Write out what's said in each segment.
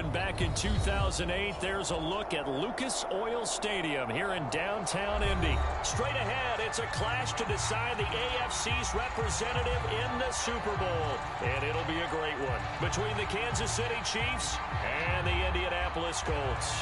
opened back in 2008. There's a look at Lucas Oil Stadium here in downtown Indy. Straight ahead, it's a clash to decide the AFC's representative in the Super Bowl. And it'll be a great one between the Kansas City Chiefs and the Indianapolis Colts.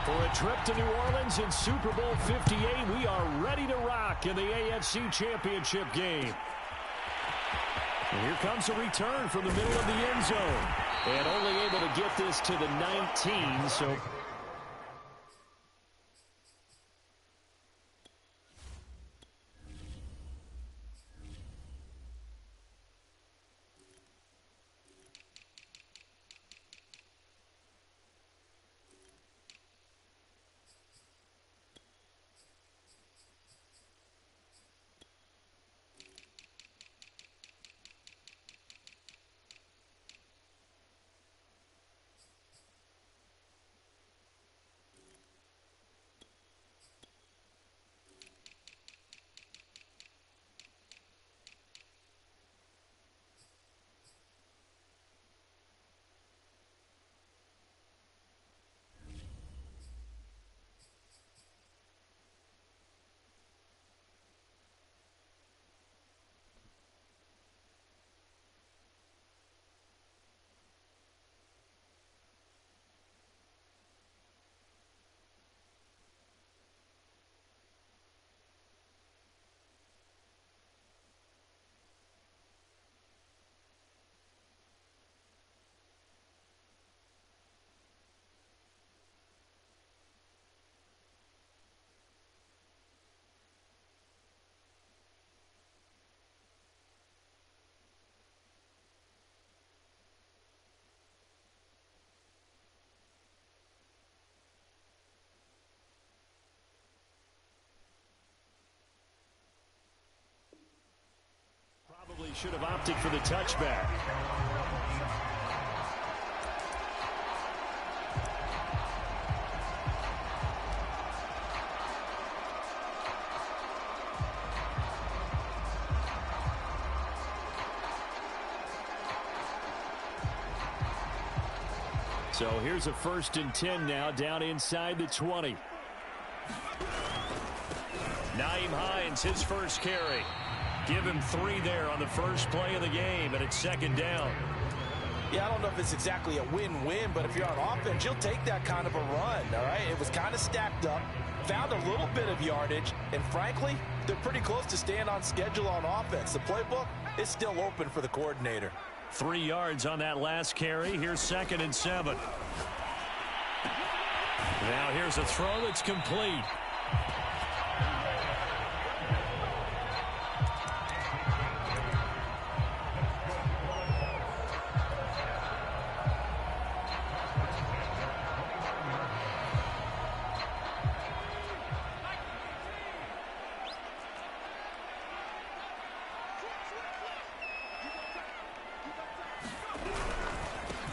For a trip to New Orleans in Super Bowl 58, we are ready to rock in the AFC Championship game. And here comes a return from the middle of the end zone. And only able to get this to the 19, so... Probably should have opted for the touchback. So here's a 1st and 10 now, down inside the 20. Nyheim Hines, his first carry. Give him 3 there on the first play of the game, and it's 2nd down. Yeah, I don't know if it's exactly a win-win, but if you're on offense, you'll take that kind of a run, all right? It was kind of stacked up, found a little bit of yardage, and frankly, they're pretty close to staying on schedule on offense. The playbook is still open for the coordinator. 3 yards on that last carry. Here's 2nd and 7. Now here's a throw that's complete.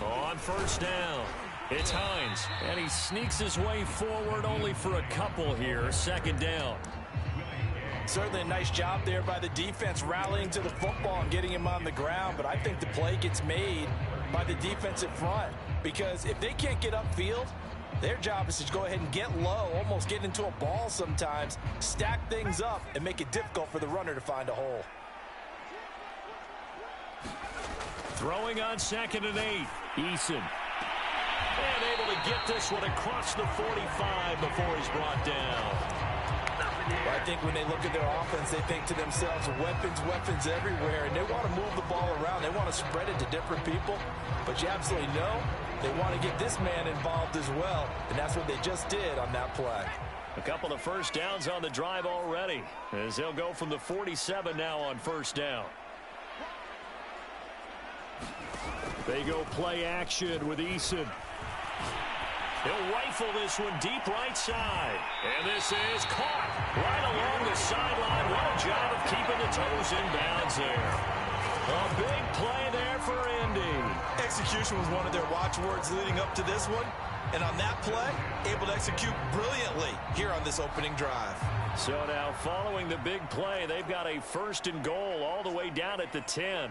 On 1st down, it's Hines, and he sneaks his way forward only for a couple here. 2nd down. Certainly a nice job there by the defense rallying to the football and getting him on the ground, but I think the play gets made by the defensive front because if they can't get upfield, their job is to go ahead and get low, almost get into a ball sometimes, stack things up, and make it difficult for the runner to find a hole. Throwing on 2nd and 8. Eason. And able to get this one across the 45 before he's brought down. Well, I think when they look at their offense, they think to themselves, weapons, weapons everywhere, and they want to move the ball around. They want to spread it to different people, but you absolutely know they want to get this man involved as well, and that's what they just did on that play. A couple of 1st downs on the drive already, as they'll go from the 47 now on 1st down. They go play action with Eason. He'll rifle this one deep right side. And this is caught right along the sideline. What a job of the toes inbounds there. A big play there for Indy. Execution was one of their watchwords leading up to this one. And on that play, able to execute brilliantly here on this opening drive. So now following the big play, they've got a 1st and goal all the way down at the 10.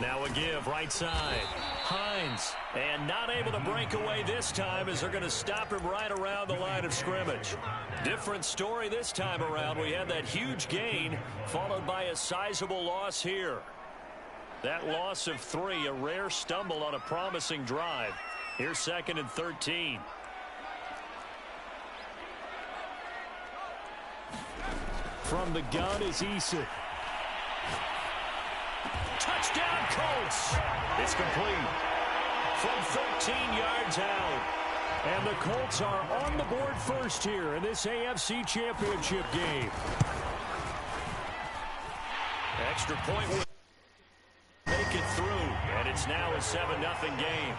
Now a give right side. Hines. And not able to break away this time as they're going to stop him right around the line of scrimmage. Different story this time around. We had that huge gain followed by a sizable loss here. That loss of 3, a rare stumble on a promising drive. Here's 2nd and 13. From the gun is Eason. Touchdown, Colts. It's complete. From 13 yards out. And the Colts are on the board first here in this AFC Championship game. Extra point will make it through. And it's now a 7-0 game.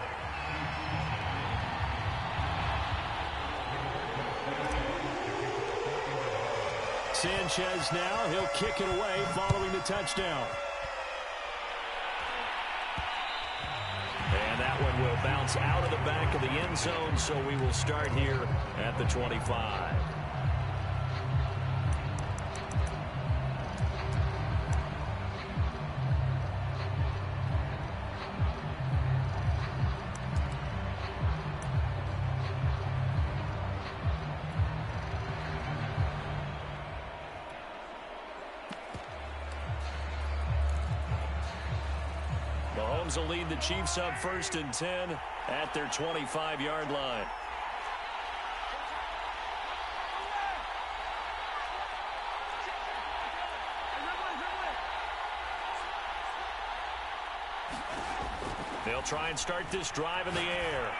Sanchez now, he'll kick it away following the touchdown. And that one will bounce out of the back of the end zone, so we will start here at the 25. Mahomes will lead the Chiefs up 1st and 10 at their 25-yard line. They'll try and start this drive in the air.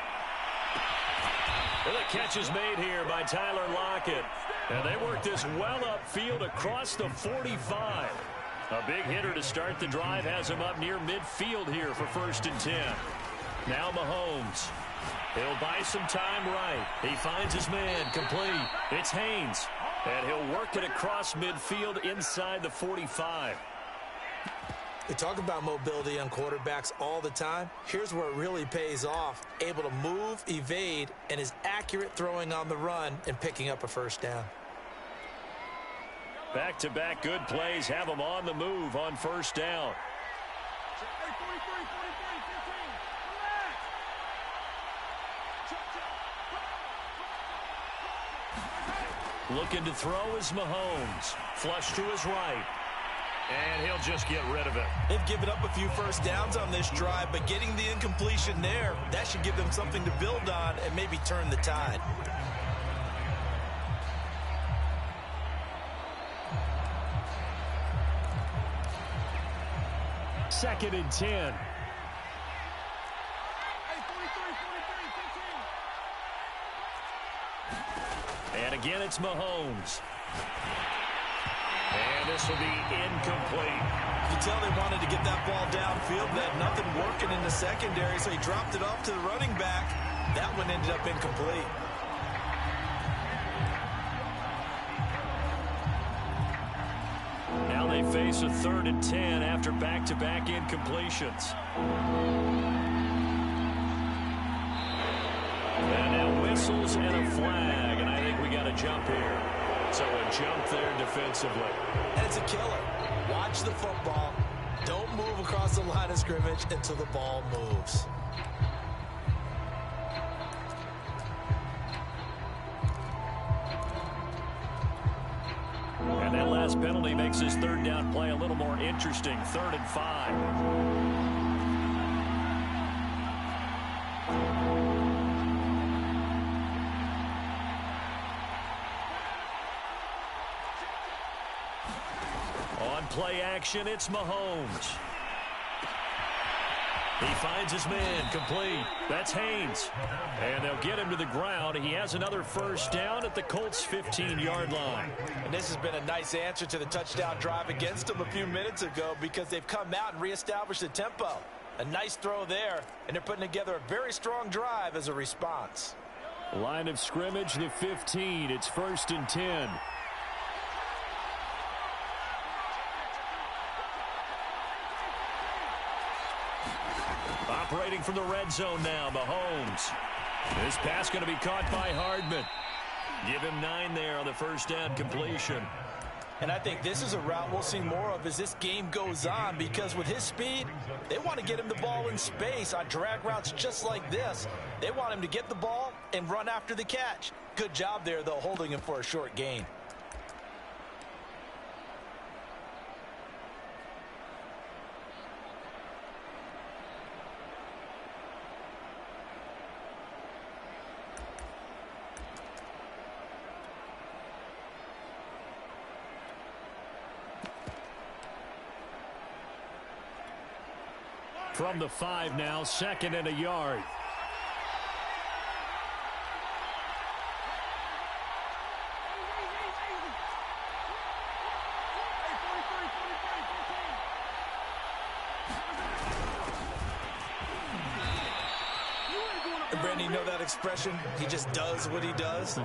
Well, the catch is made here by Tyler Lockett. And they work this well upfield across the 45. A big hitter to start the drive has him up near midfield here for 1st and 10. Now Mahomes. He'll buy some time right. He finds his man complete. It's Haynes. And he'll work it across midfield inside the 45. We talk about mobility on quarterbacks all the time. Here's where it really pays off. Able to move, evade, and is accurate throwing on the run and picking up a 1st down. Back-to-back good plays have them on the move on 1st down. Looking to throw is Mahomes. Flush to his right. And he'll just get rid of it. They've given up a few 1st downs on this drive, but getting the incompletion there, that should give them something to build on and maybe turn the tide. Second and 10. And again, it's Mahomes. And this will be incomplete. You can tell they wanted to get that ball downfield. They had nothing working in the secondary, so he dropped it off to the running back. That one ended up incomplete. Now they face a 3rd and 10 after back-to-back incompletions. And now whistles and a flag, and I think we got a jump here. So a jump there defensively. And it's a killer. Watch the football. Don't move across the line of scrimmage until the ball moves. And that last penalty makes this 3rd down play a little more interesting. 3rd and 5. On play action, it's Mahomes. He finds his man complete. That's Haynes. And they'll get him to the ground. He has another 1st down at the Colts' 15-yard line. And this has been a nice answer to the touchdown drive against them a few minutes ago because they've come out and reestablished the tempo. A nice throw there, and they're putting together a very strong drive as a response. Line of scrimmage, the 15. It's 1st and 10. Operating from the red zone now, Mahomes. This pass going to be caught by Hardman. Give him 9 there on the first down completion. And I think this is a route we'll see more of as this game goes on, because with his speed, they want to get him the ball in space on drag routes just like this. They want him to get the ball and run after the catch. Good job there, though, holding him for a short gain. From the 5 now, 2nd and a yard. Brandon, you know that expression? He just does what he does.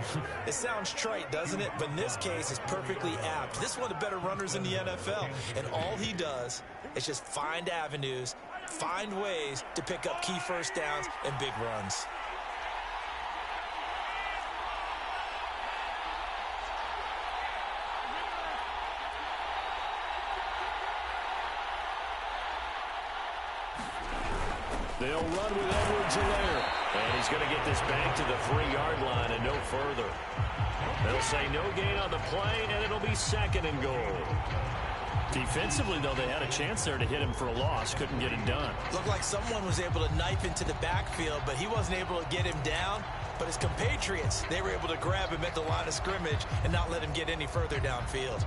It sounds trite, doesn't it? But in this case, it's perfectly apt. This is one of the better runners in the NFL, and all he does is just find avenues, find ways to pick up key first downs and big runs. They'll run with Edwards-Helaire. And he's going to get this back to the 3-yard line and no further. They'll say no gain on the play, and it'll be 2nd and goal. Defensively, though, they had a chance there to hit him for a loss. Couldn't get it done. Looked like someone was able to knife into the backfield, but he wasn't able to get him down. But his compatriots, they were able to grab him at the line of scrimmage and not let him get any further downfield.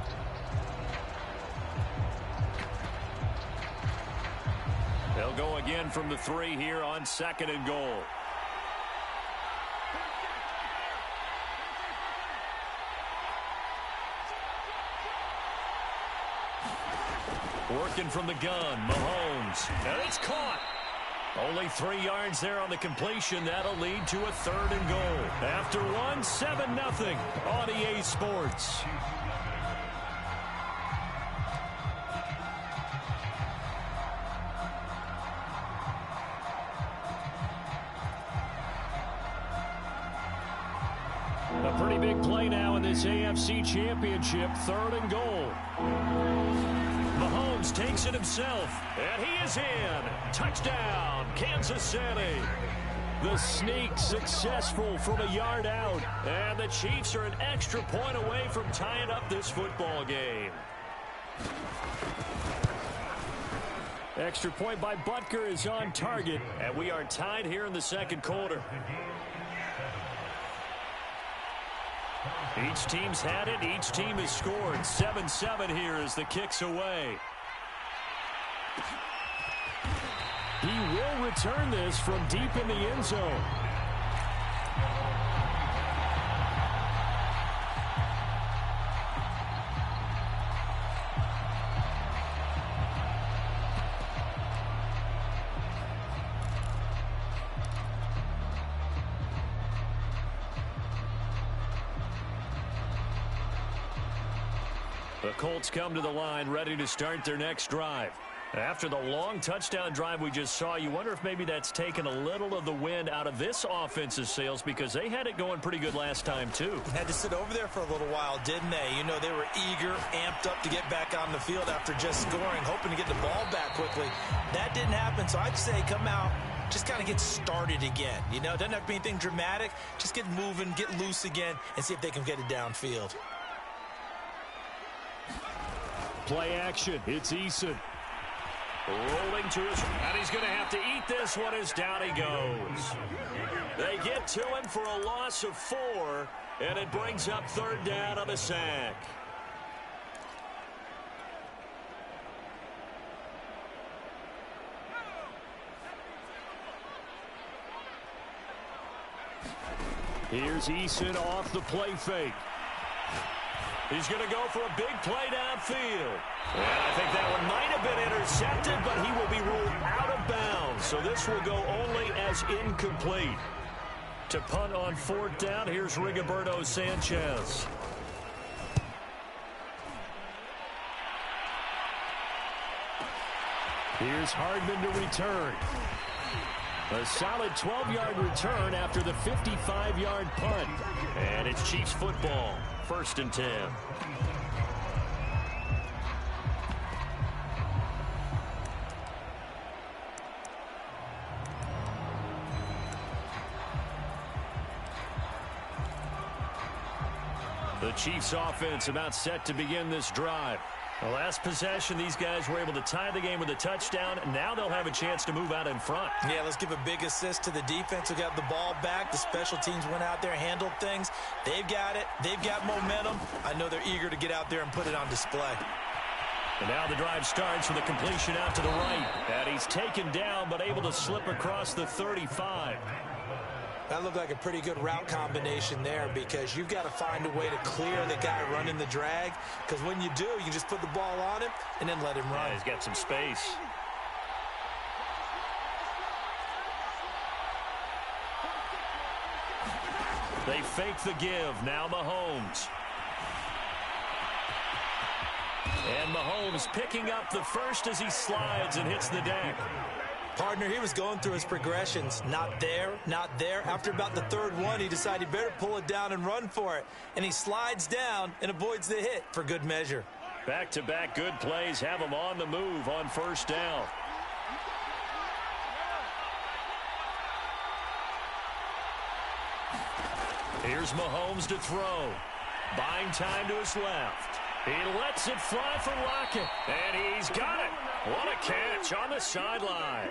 They'll go again from the 3 here on 2nd and goal. Working from the gun, Mahomes. And it's caught. Only 3 yards there on the completion. That'll lead to a 3rd and goal. After 1, 7-0 on EA Sports. A pretty big play now in this AFC Championship. 3rd and goal. Mahomes takes it himself, and he is in. Touchdown, Kansas City. The sneak successful from a yard out, and the Chiefs are an extra point away from tying up this football game. Extra point by Butker is on target, and we are tied here in the 2nd quarter. Each team's had it. Each team has scored. 7-7 here as the kick's away. He will return this from deep in the end zone. The Colts come to the line ready to start their next drive. After the long touchdown drive we just saw, you wonder if maybe that's taken a little of the wind out of this offensive sails, because they had it going pretty good last time too. Had to sit over there for a little while, didn't they? You know, they were eager, amped up to get back on the field after just scoring, hoping to get the ball back quickly. That didn't happen, so I'd say come out, just kind of get started again. You know, it doesn't have to be anything dramatic. Just get moving, get loose again, and see if they can get it downfield. Play action. It's Eason. Rolling to his, and he's going to have to eat this one as down he goes. They get to him for a loss of 4, and it brings up 3rd down on the sack. Here's Eason off the play fake. He's going to go for a big play downfield. And I think that one might have been intercepted, but he will be ruled out of bounds. So this will go only as incomplete. To punt on 4th down, here's Rigoberto Sanchez. Here's Hardman to return. A solid 12-yard return after the 55-yard punt. And it's Chiefs football, 1st and 10. The Chiefs offense about set to begin this drive. The last possession, these guys were able to tie the game with a touchdown. Now they'll have a chance to move out in front. Yeah, let's give a big assist to the defense who got the ball back. The special teams went out there, handled things. They've got it. They've got momentum. I know they're eager to get out there and put it on display. And now the drive starts with a completion out to the right. And he's taken down but able to slip across the 35. That looked like a pretty good route combination there because you've got to find a way to clear the guy running the drag, because when you do, you just put the ball on him and then let him run. Yeah, he's got some space. They fake the give. Now Mahomes. And Mahomes picking up the first as he slides and hits the deck. Partner, he was going through his progressions. Not there, not there. After about the third one, he decided he better pull it down and run for it. And he slides down and avoids the hit for good measure. Back-to-back good plays have him on the move on 1st down. Here's Mahomes to throw. Buying time to his left. He lets it fly for Lockett. And he's got it. What a catch on the sideline.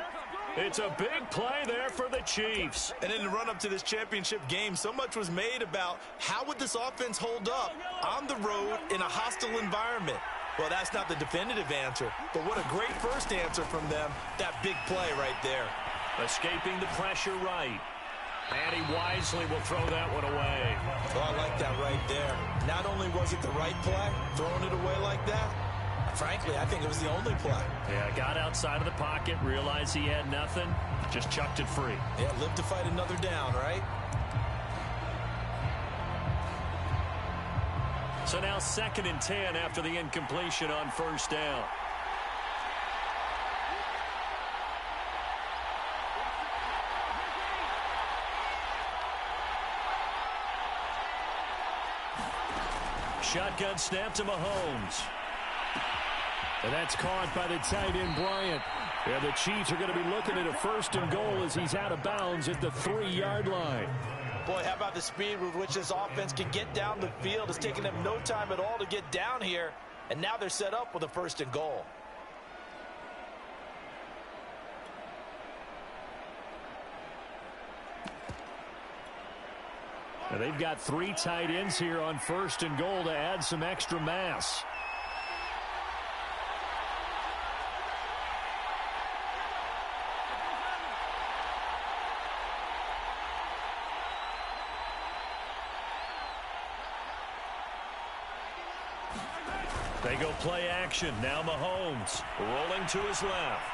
It's a big play there for the Chiefs. And in the run-up to this championship game, so much was made about how would this offense hold up on the road in a hostile environment. Well, that's not the definitive answer, but what a great first answer from them. That big play right there. Escaping the pressure right. And he wisely will throw that one away. Oh, I like that right there. Not only was it the right play, throwing it away like that, frankly, I think it was the only play. Yeah, got outside of the pocket, realized he had nothing, just chucked it free. Yeah, live to fight another down, right? So now 2nd and 10 after the incompletion on 1st down. Shotgun snap to Mahomes. And that's caught by the tight end, Bryant. And the Chiefs are going to be looking at a 1st and goal as he's out of bounds at the 3-yard line. Boy, how about the speed with which this offense can get down the field? It's taking them no time at all to get down here. And now they're set up with a 1st and goal. And they've got 3 tight ends here on 1st and goal to add some extra mass. They go play action. Now Mahomes rolling to his left.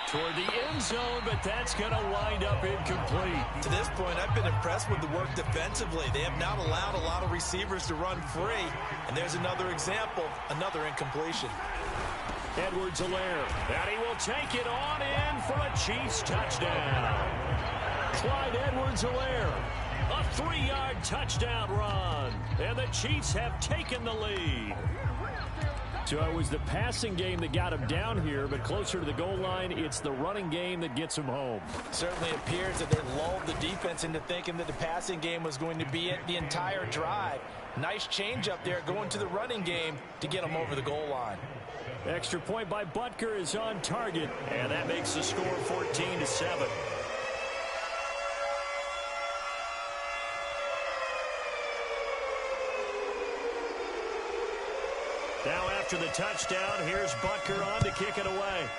Toward the end zone, but that's going to wind up incomplete. To this point, I've been impressed with the work defensively. They have not allowed a lot of receivers to run free. And there's another example, another incompletion. Edwards-Helaire, and he will take it on in for a Chiefs touchdown. Clyde Edwards-Helaire, a 3-yard touchdown run. And the Chiefs have taken the lead. So it was the passing game that got him down here, but closer to the goal line, it's the running game that gets him home. Certainly appears that they lulled the defense into thinking that the passing game was going to be it the entire drive. Nice change up there going to the running game to get him over the goal line. Extra point by Butker is on target, and that makes the score 14-7. Now after the touchdown, here's Butker on to kick it away.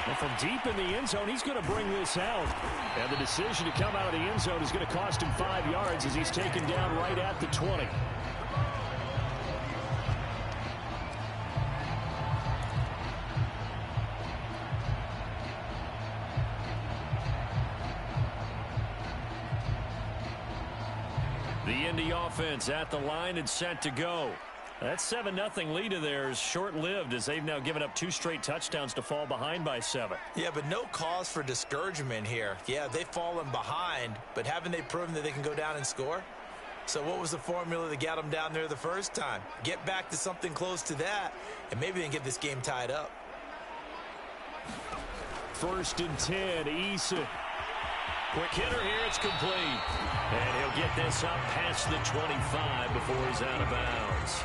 And from deep in the end zone, he's going to bring this out. And the decision to come out of the end zone is going to cost him 5 yards as he's taken down right at the 20. The Indy offense at the line and set to go. That 7-0 lead of theirs short-lived as they've now given up 2 straight touchdowns to fall behind by 7. Yeah, but no cause for discouragement here. Yeah, they've fallen behind, but haven't they proven that they can go down and score? So what was the formula that got them down there the first time? Get back to something close to that, and maybe they can get this game tied up. 1st and 10, Eason. Quick hitter here, it's complete. And he'll get this up past the 25 before he's out of bounds.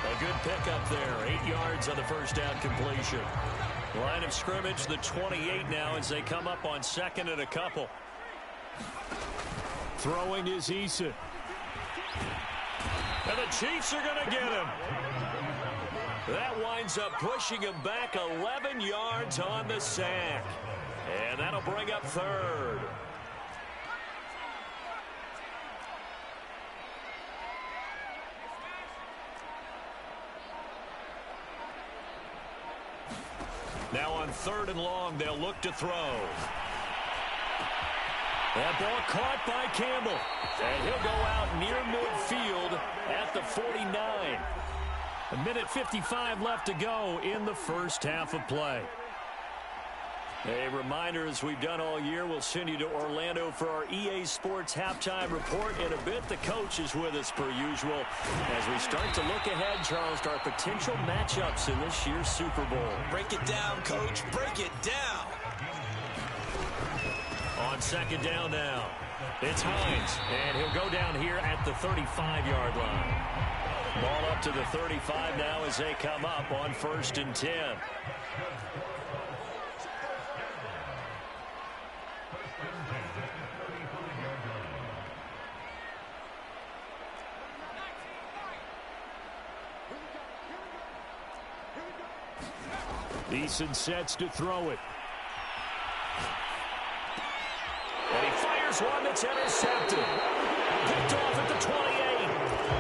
A good pickup there, 8 yards on the first down completion. Line of scrimmage, the 28 now as they come up on 2nd and a couple. Throwing is Eason. And the Chiefs are going to get him. That winds up pushing him back 11 yards on the sack. And that'll bring up 3rd. Now on 3rd and long, they'll look to throw. That ball caught by Campbell. And he'll go out near midfield at the 49. 1:55 left to go in the first half of play. A reminder, as we've done all year, we'll send you to Orlando for our EA Sports halftime report in a bit. The coach is with us per usual as we start to look ahead, Charles, to our potential matchups in this year's Super Bowl. Break it down, Coach. Break it down. On 2nd down now, it's Hines, and he'll go down here at the 35-yard line. Ball up to the 35 now as they come up on 1st and 10. Eason sets to throw it. And he fires one that's intercepted. Picked off at the 28.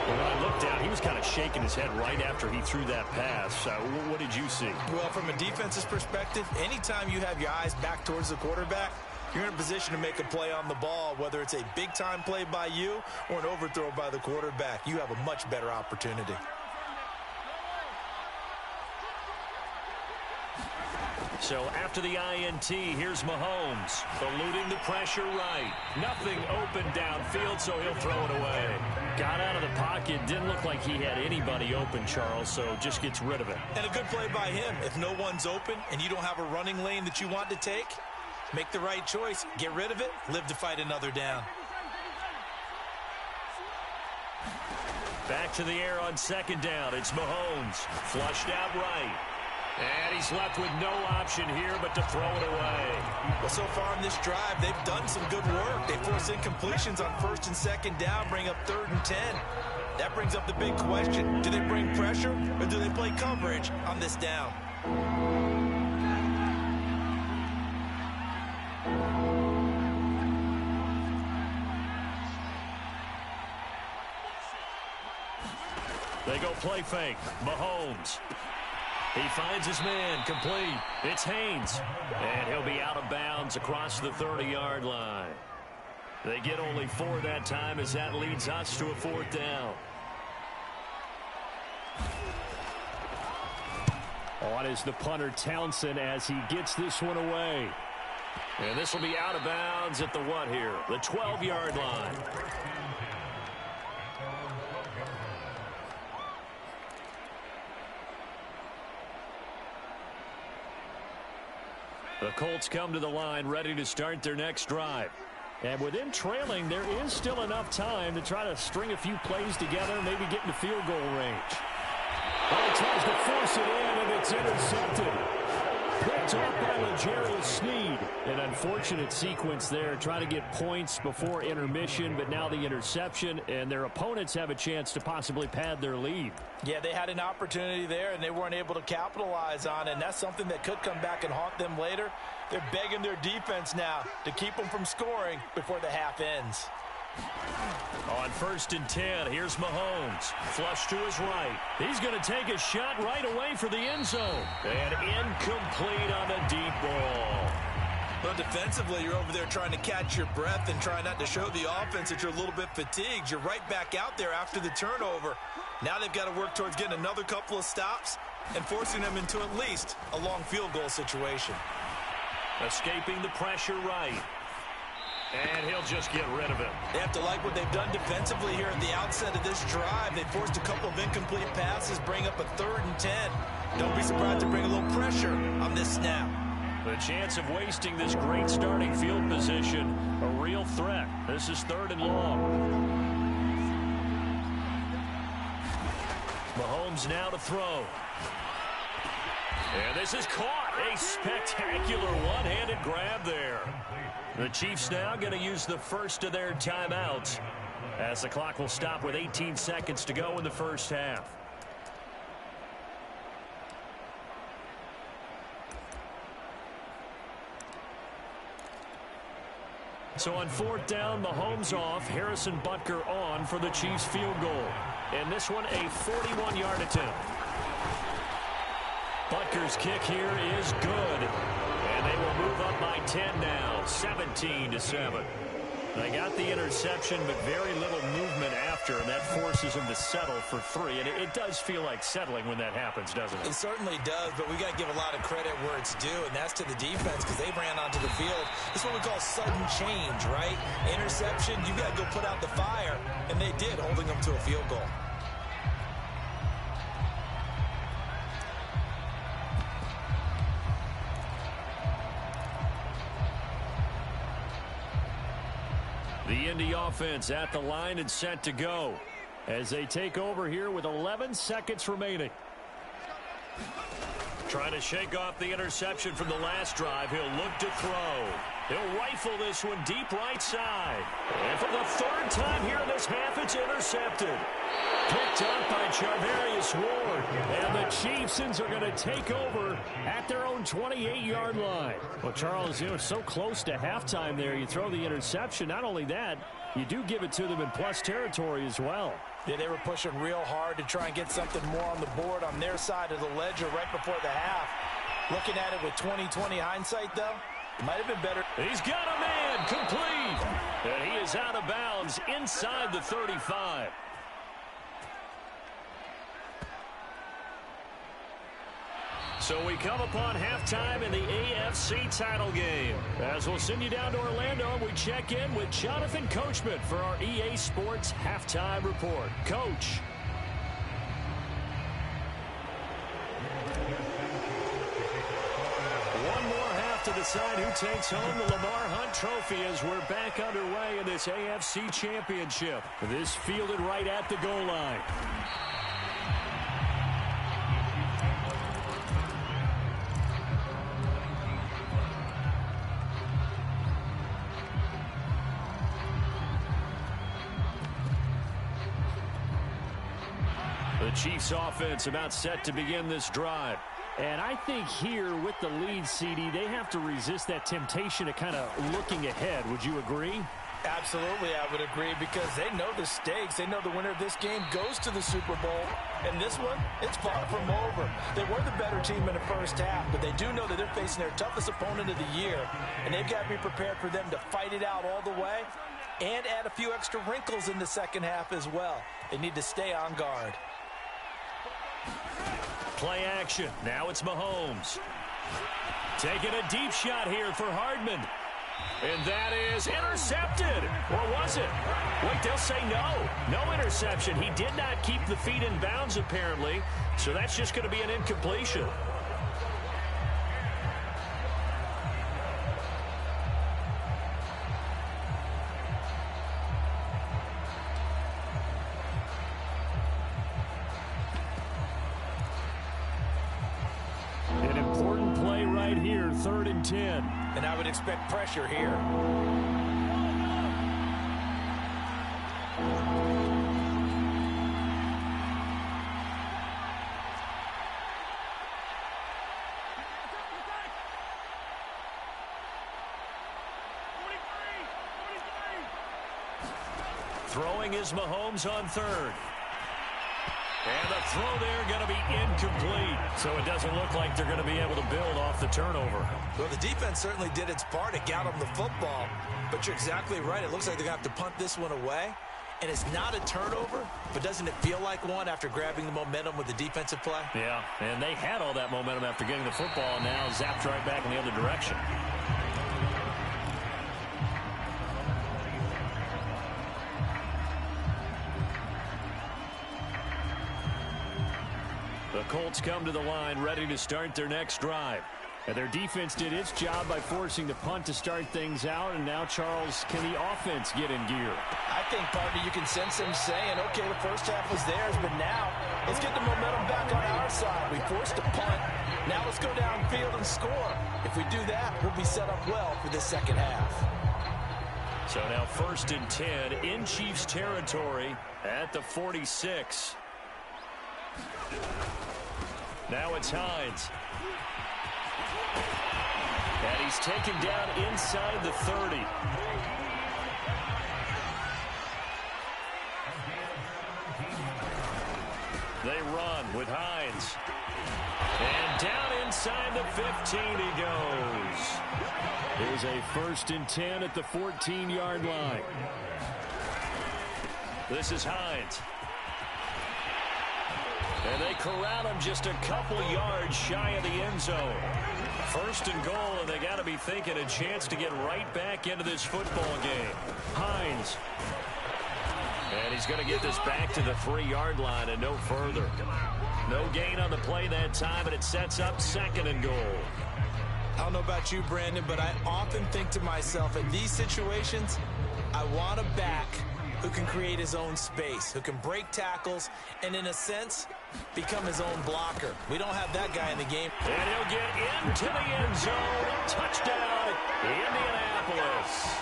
When I looked down, he was kind of shaking his head right after he threw that pass. What did you see? Well, from a defense's perspective, anytime you have your eyes back towards the quarterback, you're in a position to make a play on the ball, whether it's a big-time play by you or an overthrow by the quarterback. You have a much better opportunity. So after the INT, here's Mahomes, eluding the pressure right. Nothing open downfield, so he'll throw it away. Got out of the pocket, didn't look like he had anybody open, Charles, so just gets rid of it. And a good play by him. If no one's open and you don't have a running lane that you want to take, make the right choice. Get rid of it, live to fight another down. Back to the air on 2nd down. It's Mahomes, flushed out right. And he's left with no option here but to throw it away. Well, so far in this drive, they've done some good work. They force incompletions on 1st and 2nd down, bring up 3rd and 10. That brings up the big question. Do they bring pressure or do they play coverage on this down? They go play fake. Mahomes. He finds his man, complete. It's Haynes, and he'll be out of bounds across the 30-yard line. They get only 4 that time as that leads us to a 4th down. On is the punter, Townsend, as he gets this one away. And this will be out of bounds at the what here? The 12-yard line. The Colts come to the line ready to start their next drive. And with them trailing, there is still enough time to try to string a few plays together, maybe get into field goal range. Well, he tries to force it in, and it's intercepted. Picked up by L'Jarius Sneed. An unfortunate sequence there, trying to get points before intermission, but now the interception, and their opponents have a chance to possibly pad their lead. Yeah, they had an opportunity there, and they weren't able to capitalize on it, and that's something that could come back and haunt them later. They're begging their defense now to keep them from scoring before the half ends. On 1st and 10, here's Mahomes. Flush to his right. He's going to take a shot right away for the end zone. And incomplete on the deep ball. Well, defensively, you're over there trying to catch your breath and try not to show the offense that you're a little bit fatigued. You're right back out there after the turnover. Now they've got to work towards getting another couple of stops and forcing them into at least a long field goal situation. Escaping the pressure right. And he'll just get rid of it. They have to like what they've done defensively here at the outset of this drive. They forced a couple of incomplete passes, bring up a 3rd and 10. Don't be surprised to bring a little pressure on this snap. The chance of wasting this great starting field position, a real threat. This is 3rd and long. Mahomes now to throw. And this is caught. A spectacular one-handed grab there. The Chiefs now going to use the first of their timeouts as the clock will stop with 18 seconds to go in the first half. So on 4th down, Mahomes off, Harrison Butker on for the Chiefs field goal. And this one a 41-yard attempt. Butker's kick here is good. And they will move up by 10 now, 17-7. They got the interception, but very little movement after, and that forces them to settle for 3. And it does feel like settling when that happens, doesn't it? It certainly does, but we got to give a lot of credit where it's due, and that's to the defense because they ran onto the field. This is what we call sudden change, right? Interception, you got to go put out the fire, and they did, holding them to a field goal. The Indy offense at the line and set to go as they take over here with 11 seconds remaining. Trying to shake off the interception from the last drive. He'll look to throw. He'll rifle this one deep right side. And for the 3rd time here in this half, it's intercepted. Picked up by Charvarius Ward. And the Chiefs are going to take over at their own 28-yard line. Well, Charles, so close to halftime there. You throw the interception. Not only that, you do give it to them in plus territory as well. Yeah, they were pushing real hard to try and get something more on the board on their side of the ledger right before the half. Looking at it with 20/20 hindsight, though, it might have been better. He's got a man complete. And he is out of bounds inside the 35. So we come upon halftime in the AFC title game. As we'll send you down to Orlando, we check in with Jonathan Coachman for our EA Sports Halftime Report. Coach. One more half to decide who takes home the Lamar Hunt Trophy as we're back underway in this AFC Championship. This fielded right at the goal line. The Chiefs offense about set to begin this drive. And I think here with the lead, CD, they have to resist that temptation of kind of looking ahead. Would you agree? Absolutely, I would agree, because they know the stakes. They know the winner of this game goes to the Super Bowl. And this one, it's far from over. They were the better team in the first half, but they do know that they're facing their toughest opponent of the year. And they've got to be prepared for them to fight it out all the way and add a few extra wrinkles in the second half as well. They need to stay on guard. Play action. Now it's Mahomes. Taking a deep shot here for Hardman. And that is intercepted. Or was it? Wait, they'll say no. No interception. He did not keep the feet in bounds, apparently. So that's just going to be an incompletion. An important play right here, 3rd and 10. And I would expect pressure here. Throwing is Mahomes on 3rd. And the throw there going to be incomplete. So it doesn't look like they're going to be able to build off the turnover. Well, the defense certainly did its part to get them the football. But you're exactly right. It looks like they're going to have to punt this one away. And it's not a turnover, but doesn't it feel like one after grabbing the momentum with the defensive play? Yeah, and they had all that momentum after getting the football, and now zapped right back in the other direction. The Colts come to the line ready to start their next drive. And their defense did its job by forcing the punt to start things out. And now, Charles, can the offense get in gear? I think, partner, you can sense them saying, okay, the first half was theirs, but now let's get the momentum back on our side. We forced a punt. Now let's go downfield and score. If we do that, we'll be set up well for the second half. So now 1st and 10 in Chiefs territory at the 46. Now it's Hines. And he's taken down inside the 30. They run with Hines. And down inside the 15 he goes. Here's a 1st and 10 at the 14-yard line. This is Hines. And they corral him just a couple yards shy of the end zone. 1st and goal, and they got to be thinking a chance to get right back into this football game. Hines. And he's going to get this back to the 3-yard line and no further. No gain on the play that time, and it sets up 2nd and goal. I don't know about you, Brandon, but I often think to myself, in these situations, I want a back who can create his own space, who can break tackles, and in a sense, become his own blocker. We don't have that guy in the game. And he'll get into the end zone. Touchdown, Indianapolis.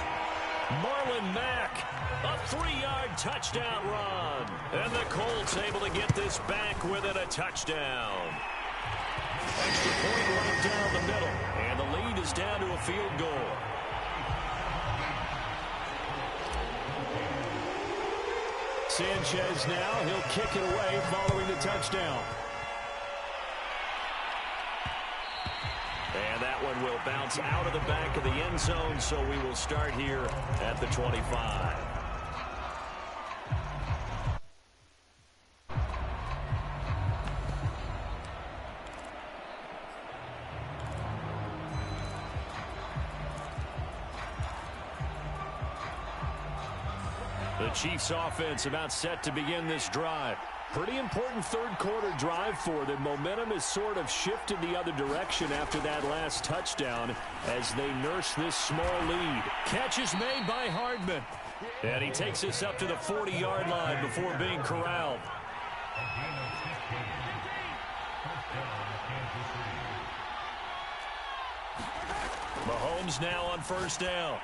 Marlon Mack, a 3-yard touchdown run. And the Colts able to get this back within a touchdown. Extra point right down the middle. And the lead is down to a field goal. Sanchez now, he'll kick it away following the touchdown. And that one will bounce out of the back of the end zone, so we will start here at the 25. The Chiefs offense about set to begin this drive. Pretty important third-quarter drive for them. Momentum has sort of shifted the other direction after that last touchdown as they nurse this small lead. Catch is made by Hardman. And he takes us up to the 40-yard line before being corralled. Mahomes now on 1st down.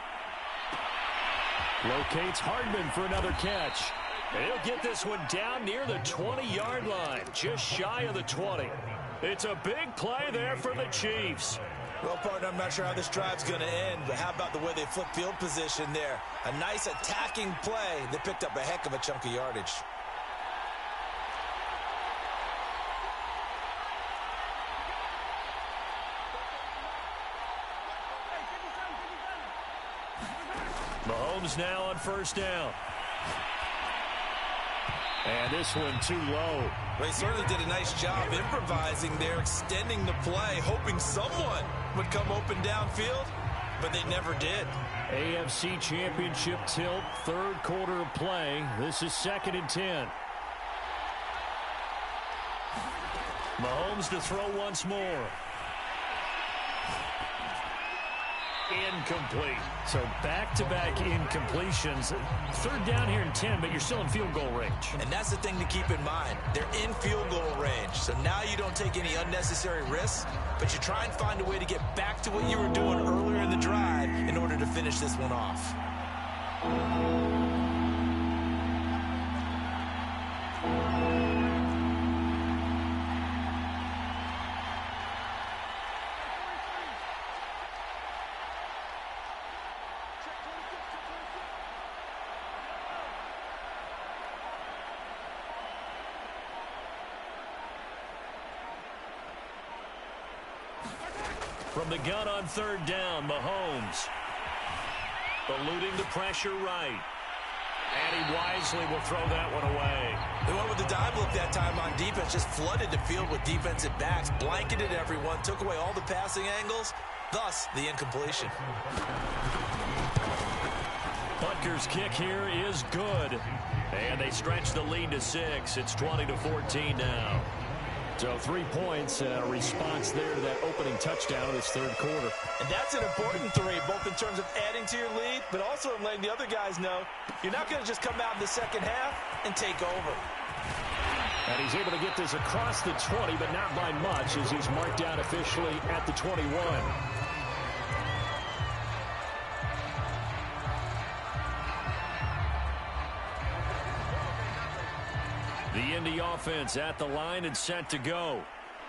Locates Hardman for another catch. And he'll get this one down near the 20-yard line, just shy of the 20. It's a big play there for the Chiefs. Well, partner, I'm not sure how this drive's going to end, but how about the way they flip field position there? A nice attacking play. They picked up a heck of a chunk of yardage. Mahomes now on 1st down. And this one too low. Well, he certainly did a nice job improvising there, extending the play, hoping someone would come open downfield, but they never did. AFC Championship tilt, 3rd quarter of play. This is 2nd and 10. Mahomes to throw once more. Incomplete. So back-to-back incompletions. 3rd down here and 10, but you're still in field goal range. And that's the thing to keep in mind. They're in field goal range. So now you don't take any unnecessary risks, but you try and find a way to get back to what you were doing earlier in the drive in order to finish this one off. From the gun on third down, Mahomes. Eluding the pressure right. And he wisely will throw that one away. They went with the dive look that time on defense, just flooded the field with defensive backs, blanketed everyone, took away all the passing angles, thus the incompletion. Butker's kick here is good. And they stretch the lead to 6. It's 20-14 now. So 3 points, a response there to that opening touchdown in this third quarter. And that's an important 3, both in terms of adding to your lead, but also in letting the other guys know you're not going to just come out in the second half and take over. And he's able to get this across the 20, but not by much, as he's marked down officially at the 21. The Indy offense at the line and set to go.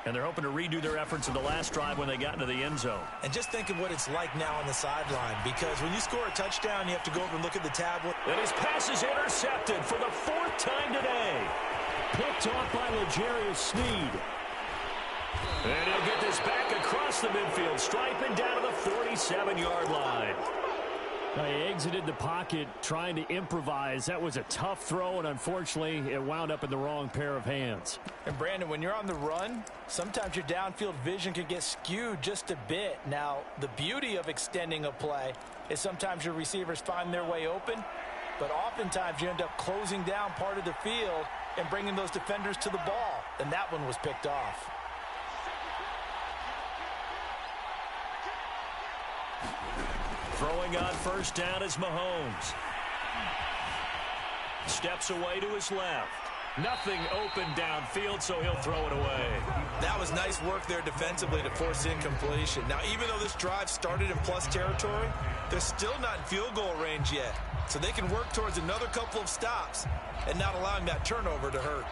And they're hoping to redo their efforts in the last drive when they got into the end zone. And just think of what it's like now on the sideline, because when you score a touchdown, you have to go over and look at the tablet. And his pass is intercepted for the 4th time today. Picked off by L'Jarius Sneed. And he'll get this back across the midfield, striping down to the 47-yard line. He exited the pocket trying to improvise. That was a tough throw, and unfortunately, it wound up in the wrong pair of hands. And, Brandon, when you're on the run, sometimes your downfield vision can get skewed just a bit. Now, the beauty of extending a play is sometimes your receivers find their way open, but oftentimes you end up closing down part of the field and bringing those defenders to the ball, and that one was picked off. Throwing on first down is Mahomes. Steps away to his left. Nothing open downfield, so he'll throw it away. That was nice work there defensively to force incompletion. Now, even though this drive started in plus territory, they're still not in field goal range yet. So they can work towards another couple of stops and not allowing that turnover to hurt.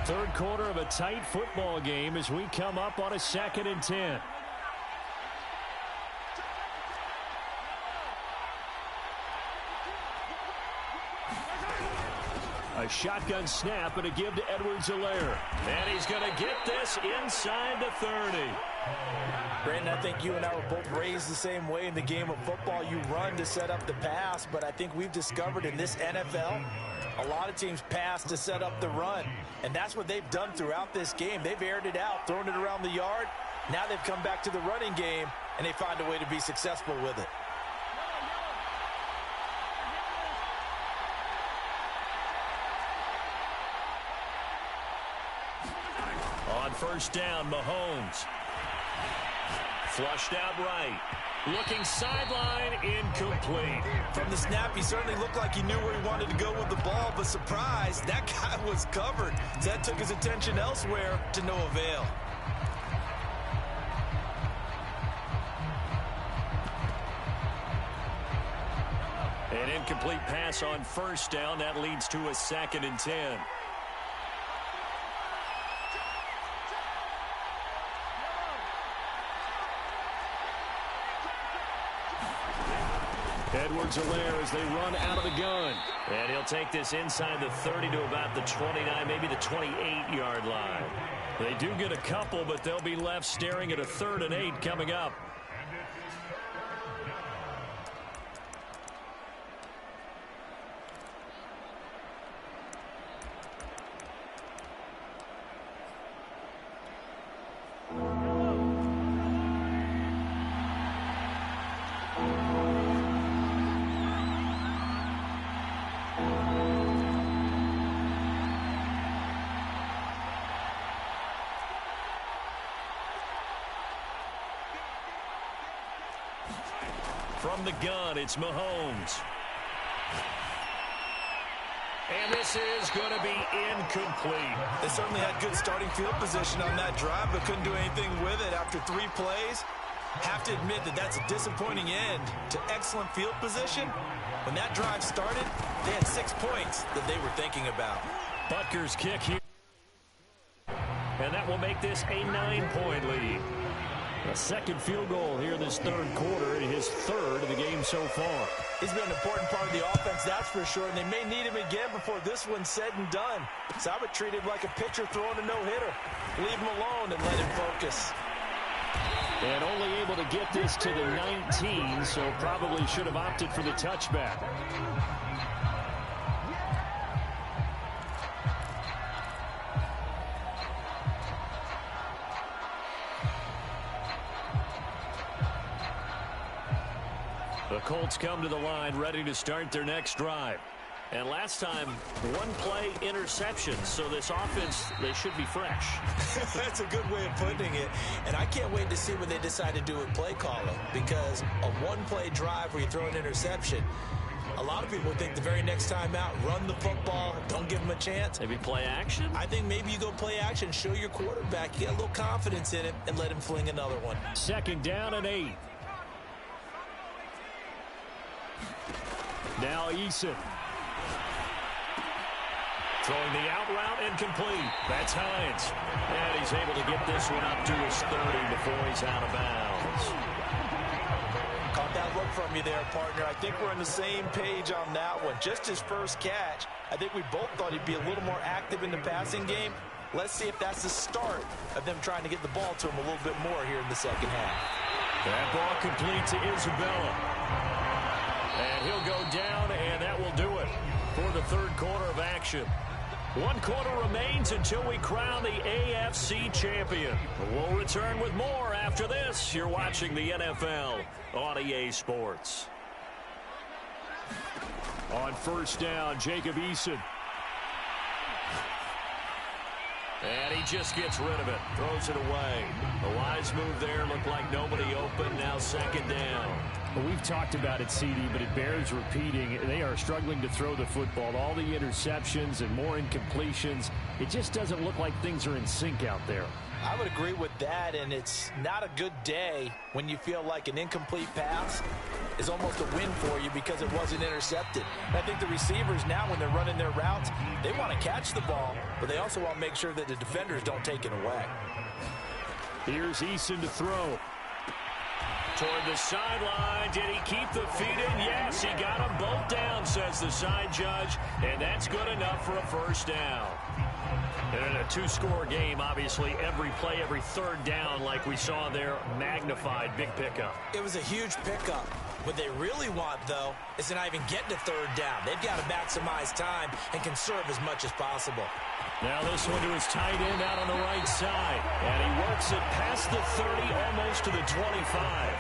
Third quarter of a tight football game as we come up on a 2nd and 10. A shotgun snap and a give to Edwards-Helaire. And he's going to get this inside the 30. Brandon, I think you and I were both raised the same way in the game of football. You run to set up the pass, but I think we've discovered in this NFL, a lot of teams pass to set up the run. And that's what they've done throughout this game. They've aired it out, thrown it around the yard. Now they've come back to the running game, and they find a way to be successful with it. On first down, Mahomes. Flushed out right. Looking sideline, incomplete. From the snap, he certainly looked like he knew where he wanted to go with the ball, but surprise, that guy was covered. So that took his attention elsewhere to no avail. An incomplete pass on first down. That leads to a 2nd and 10. Edwards-Helaire as they run out of the gun. And he'll take this inside the 30 to about the 29, maybe the 28-yard line. They do get a couple, but they'll be left staring at a 3rd and 8 coming up. From the gun, it's Mahomes. And this is going to be incomplete. They certainly had good starting field position on that drive, but couldn't do anything with it after 3 plays. Have to admit that that's a disappointing end to excellent field position. When that drive started, they had 6 points that they were thinking about. Butker's kick here. And that will make this a 9-point lead. A second field goal here in this third quarter, and his 3rd of the game so far. He's been an important part of the offense, that's for sure, and they may need him again before this one's said and done. So I would treat him like a pitcher throwing a no-hitter. Leave him alone and let him focus. And only able to get this to the 19, so probably should have opted for the touchback. The Colts come to the line ready to start their next drive. And last time, one-play interception. So this offense, they should be fresh. That's a good way of putting it. And I can't wait to see what they decide to do with play calling. Because a one-play drive where you throw an interception, a lot of people think the very next time out, run the football, don't give them a chance. Maybe play action? I think maybe you go play action, show your quarterback, get a little confidence in it, and let him fling another one. 2nd down and 8. Now Eason. Throwing the out route incomplete. That's Hines. And he's able to get this one up to his 30 before he's out of bounds. Caught that look from you there, partner. I think we're on the same page on that one. Just his first catch, I think we both thought he'd be a little more active in the passing game. Let's see if that's the start of them trying to get the ball to him a little bit more here in the second half. That ball complete to Isabella. And he'll go down, and that will do it for the third quarter of action. 1 quarter remains until we crown the AFC champion. We'll return with more after this. You're watching the NFL on EA Sports. On 1st down, Jacob Eason. And he just gets rid of it. Throws it away. A wise move there. Looked like nobody open. Now 2nd down. Well, we've talked about it, CD, but it bears repeating. They are struggling to throw the football. All the interceptions and more incompletions. It just doesn't look like things are in sync out there. I would agree with that, and it's not a good day when you feel like an incomplete pass is almost a win for you because it wasn't intercepted. And I think the receivers now, when they're running their routes, they want to catch the ball, but they also want to make sure that the defenders don't take it away. Here's Eason to throw. Toward the sideline. Did he keep the feet in? Yes, he got them both down, says the side judge, and that's good enough for a 1st down. And in a 2-score game, obviously, every play, every 3rd down, like we saw there, magnified, big pickup. It was a huge pickup. What they really want, though, is to not even get to 3rd down. They've got to maximize time and conserve as much as possible. Now this one to his tight end out on the right side. And he works it past the 30, almost to the 25.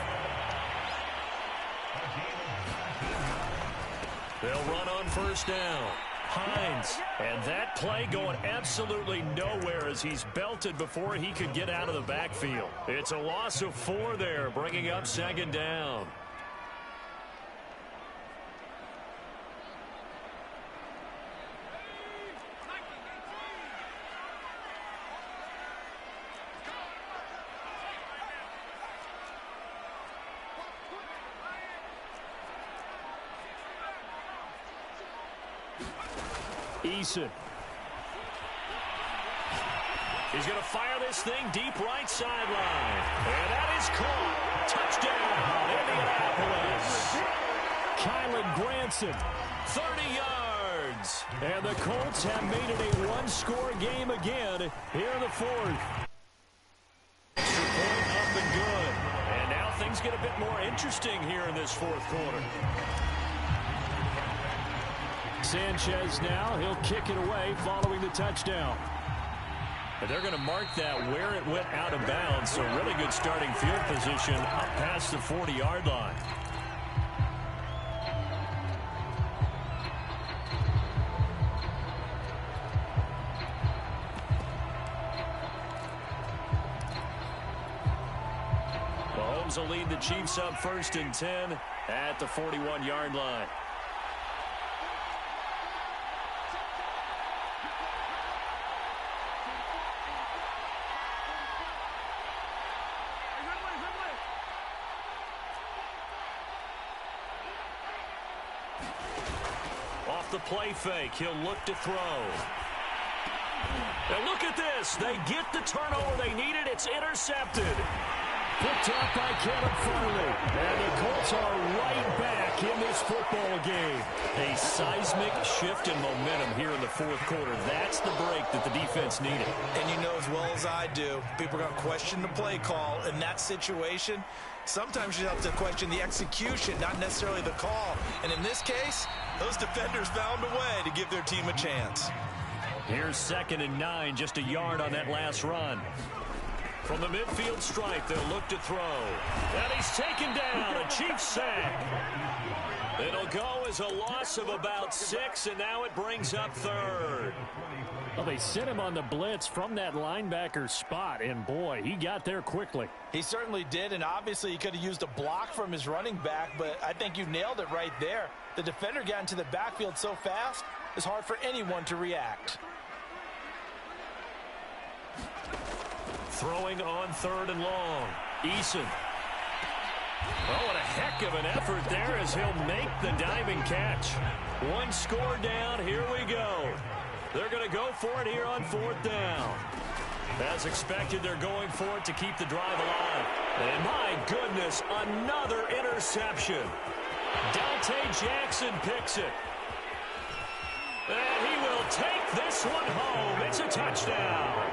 They'll run on 1st down. Hines. And that play going absolutely nowhere as he's belted before he could get out of the backfield. It's a loss of 4 there, bringing up 2nd down. Eason. He's going to fire this thing deep right sideline. And that is caught. Touchdown, Indianapolis. Kylan Granson. 30 yards. And the Colts have made it a 1-score game again here in the 4th. Extra point up and good. And now things get a bit more interesting here in this 4th quarter. Sanchez now, he'll kick it away following the touchdown. And they're going to mark that where it went out of bounds, so really good starting field position up past the 40-yard line. Mahomes will lead the Chiefs up 1st and 10 at the 41-yard line. The play fake. He'll look to throw. And look at this. They get the turnover they needed. It's intercepted. Picked up by Caleb Farley. And the Colts are right back in this football game. A seismic shift in momentum here in the fourth quarter. That's the break that the defense needed. And you know as well as I do, people are going to question the play call in that situation. Sometimes you have to question the execution, not necessarily the call. And in this case, those defenders found a way to give their team a chance. Here's 2nd and 9, just a yard on that last run. From the midfield stripe, they'll look to throw. And he's taken down, a Chiefs sack. It'll go as a loss of about 6, and now it brings up 3rd. Well, they sent him on the blitz from that linebacker spot, and boy, he got there quickly. He certainly did, and obviously he could have used a block from his running back, but I think you nailed it right there. The defender got into the backfield so fast, it's hard for anyone to react. Throwing on 3rd and long. Eason. Oh, what a heck of an effort there as he'll make the diving catch. One score down. Here we go. They're going to go for it here on 4th down. As expected, they're going for it to keep the drive alive. And my goodness, another interception. Dante Jackson picks it. And he will take this one home. It's a touchdown.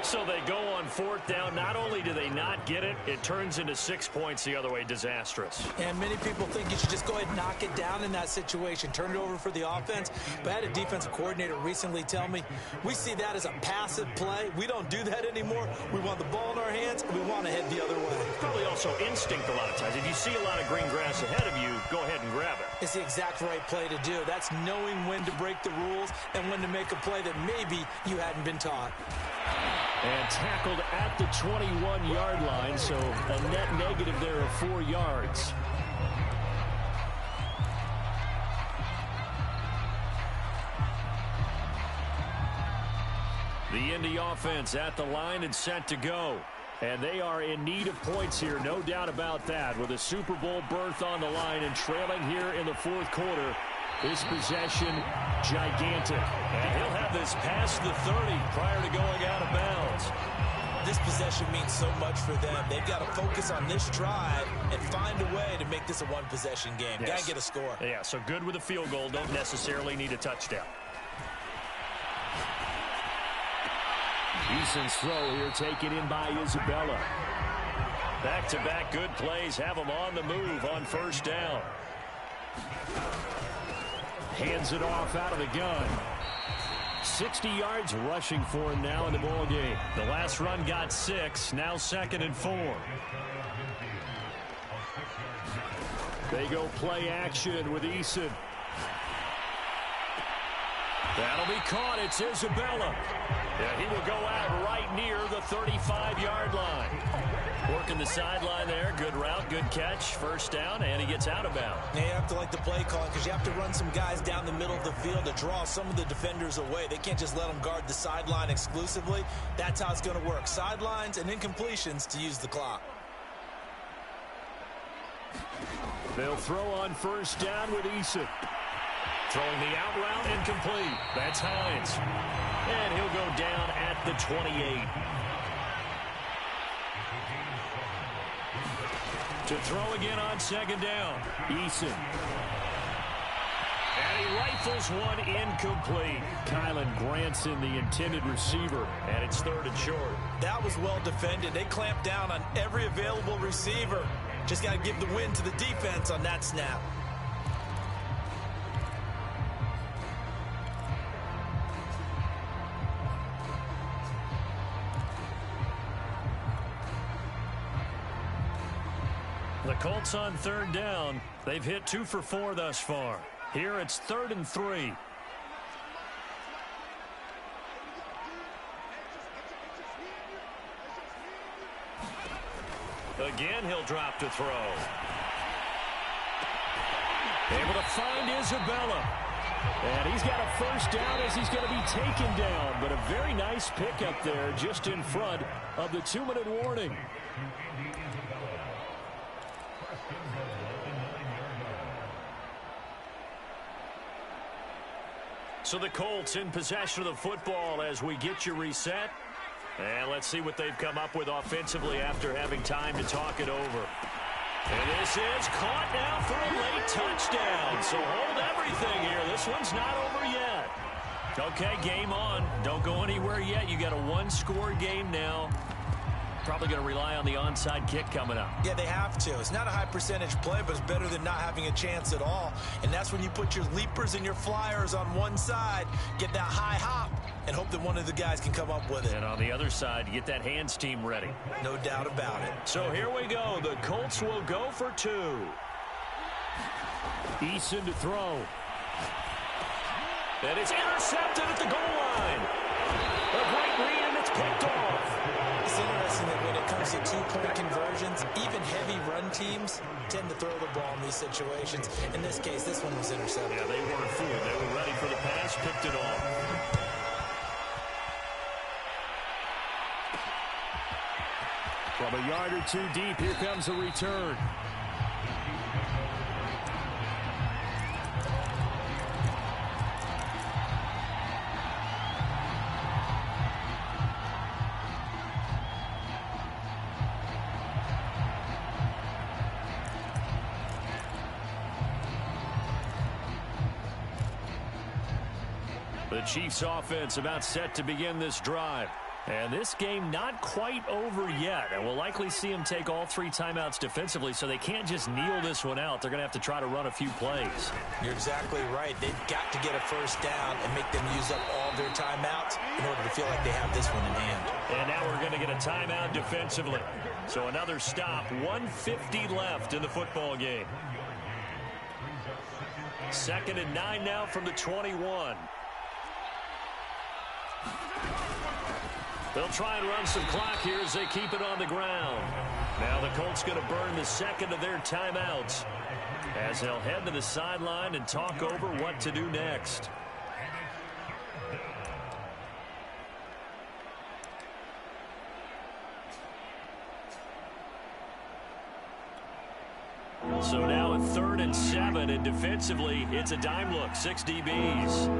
So they go on 4th down. Not only do they not get it, it turns into 6 points the other way. Disastrous. And many people think you should just go ahead and knock it down in that situation. Turn it over for the offense. But I had a defensive coordinator recently tell me, we see that as a passive play. We don't do that anymore. We want the ball in our hands, and we want to head the other way. Probably also instinct a lot of times. If you see a lot of green grass ahead of you, go ahead and grab it. It's the exact right play to do. That's knowing when to break the rules and when to make a play that maybe you hadn't been taught. And tackled at the 21-yard line, so a net negative there of 4 yards. The Indy offense at the line and set to go. And they are in need of points here, no doubt about that, with a Super Bowl berth on the line and trailing here in the 4th quarter. This possession, gigantic. And he'll have this past the 30 prior to going out of bounds. This possession means so much for them. They've got to focus on this drive and find a way to make this a one-possession game. Yes. Got to get a score. Yeah, so good with a field goal. Don't necessarily need a touchdown. Eason's throw here taken in by Isabella. Back-to-back good plays have them on the move on 1st down. Hands it off out of the gun. 60 yards rushing for him now in the ball game. The last run got 6. Now 2nd and 4. They go play action with Eason. That'll be caught. It's Isabella. Yeah, he will go out right near the 35-yard line. Working the sideline there. Good route, good catch. 1st down, and he gets out of bounds. Now you have to like the play call because you have to run some guys down the middle of the field to draw some of the defenders away. They can't just let them guard the sideline exclusively. That's how it's going to work. Sidelines and incompletions to use the clock. They'll throw on 1st down with Eason. Throwing the out route, incomplete. That's Hines. And he'll go down at the 28. To throw again on 2nd down. Eason. And he rifles one incomplete. Kylan Granson, the intended receiver. And it's 3rd and short. That was well defended. They clamped down on every available receiver. Just got to give the win to the defense on that snap. The Colts on 3rd down. They've hit 2 for 4 thus far. Here it's 3rd and 3. Again, he'll drop to throw. Able to find Isabella. And he's got a 1st down as he's going to be taken down. But a very nice pickup there just in front of the 2-minute warning. So the Colts in possession of the football as we get you reset. And let's see what they've come up with offensively after having time to talk it over. And this is caught now for a late touchdown. So hold everything here. This one's not over yet. Okay, game on. Don't go anywhere yet. You got a one-score game now. Probably going to rely on the onside kick coming up. Yeah, they have to. It's not a high percentage play, but it's better than not having a chance at all. And that's when you put your leapers and your flyers on one side, get that high hop, and hope that one of the guys can come up with it. And on the other side, get that hands team ready. No doubt about it. So here we go. The Colts will go for two. Eason to throw. And it's intercepted at the goal line. A great read, and it's picked off. It's interesting that when it comes to two-point conversions, even heavy run teams tend to throw the ball in these situations. In this case, this one was intercepted. Yeah, they weren't fooled. They were ready for the pass, picked it off. From a yard or two deep, here comes a return. The Chiefs offense about set to begin this drive. And this game not quite over yet. And we'll likely see them take all three timeouts defensively, so they can't just kneel this one out. They're going to have to try to run a few plays. You're exactly right. They've got to get a first down and make them use up all their timeouts in order to feel like they have this one in hand. And now we're going to get a timeout defensively. So another stop, 1:50 left in the football game. 2nd and 9 now from the 21. They'll try and run some clock here as they keep it on the ground. Now the Colts going to burn the second of their timeouts as they'll head to the sideline and talk over what to do next. So now at 3rd and 7, and defensively, it's a dime look, 6 DBs.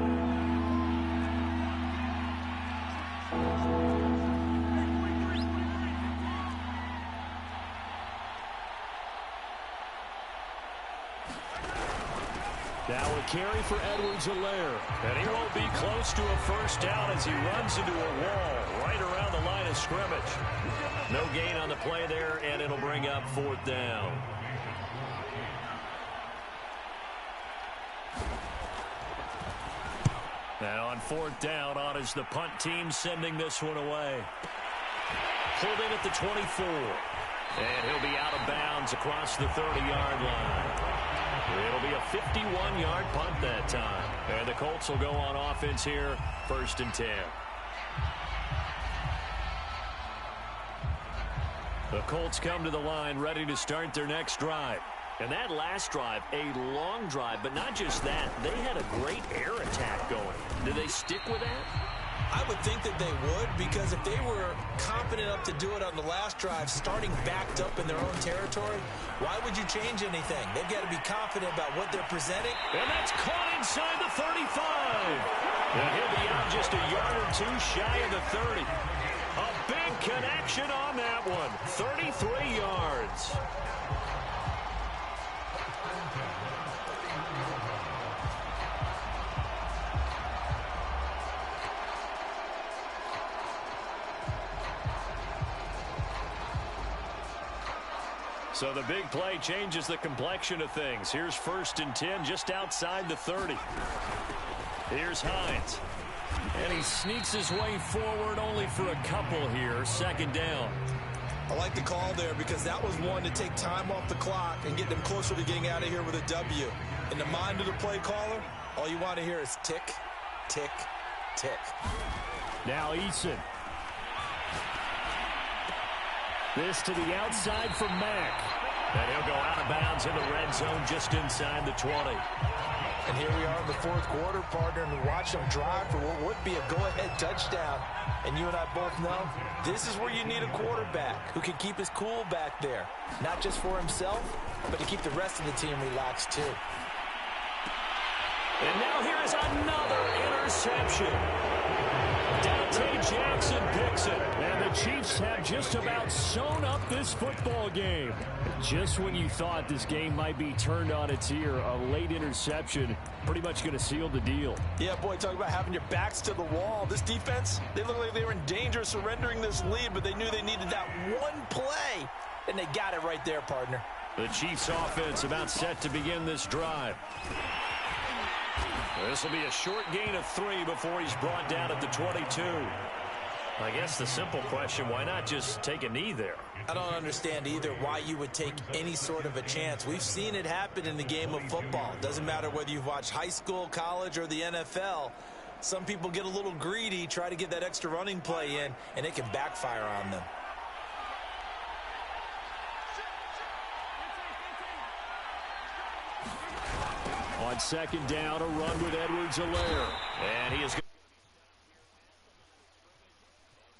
Now a carry for Edwards-Helaire. And he won't be close to a first down as he runs into a wall right around the line of scrimmage. No gain on the play there, and it'll bring up 4th down. Now on 4th down, on is the punt team sending this one away. Pulled in at the 24. And he'll be out of bounds across the 30-yard line. It'll be a 51-yard punt that time. And the Colts will go on offense here, 1st and 10. The Colts come to the line ready to start their next drive. And that last drive, a long drive, but not just that. They had a great air attack going. Did they stick with that? I would think that they would, because if they were confident enough to do it on the last drive, starting backed up in their own territory, why would you change anything? They've got to be confident about what they're presenting. And that's caught inside the 35. And he'll be out just a yard or two shy of the 30. A big connection on that one. 33 yards. So the big play changes the complexion of things. Here's 1st and 10 just outside the 30. Here's Hines. And he sneaks his way forward only for a couple here. 2nd down. I like the call there because that was one to take time off the clock and get them closer to getting out of here with a W. In the mind of the play caller, all you want to hear is tick, tick, tick. Now Eason. This to the outside for Mack. And he'll go out of bounds in the red zone just inside the 20. And here we are in the 4th quarter, partner, and we watch them drive for what would be a go-ahead touchdown. And you and I both know this is where you need a quarterback who can keep his cool back there. Not just for himself, but to keep the rest of the team relaxed too. And now here is another interception. Jackson picks it. And the Chiefs have just about sewn up this football game. Just when you thought this game might be turned on its ear, a late interception pretty much going to seal the deal. Yeah, boy, talk about having your backs to the wall. This defense, they look like they were in danger of surrendering this lead, but they knew they needed that one play, and they got it right there, partner. The Chiefs offense about set to begin this drive. This will be a short gain of 3 before he's brought down at the 22. I guess the simple question, why not just take a knee there? I don't understand either why you would take any sort of a chance. We've seen it happen in the game of football. Doesn't matter whether you've watched high school, college, or the NFL. Some people get a little greedy, try to get that extra running play in, and it can backfire on them. On second down, a run with Edwards-Helaire. And he is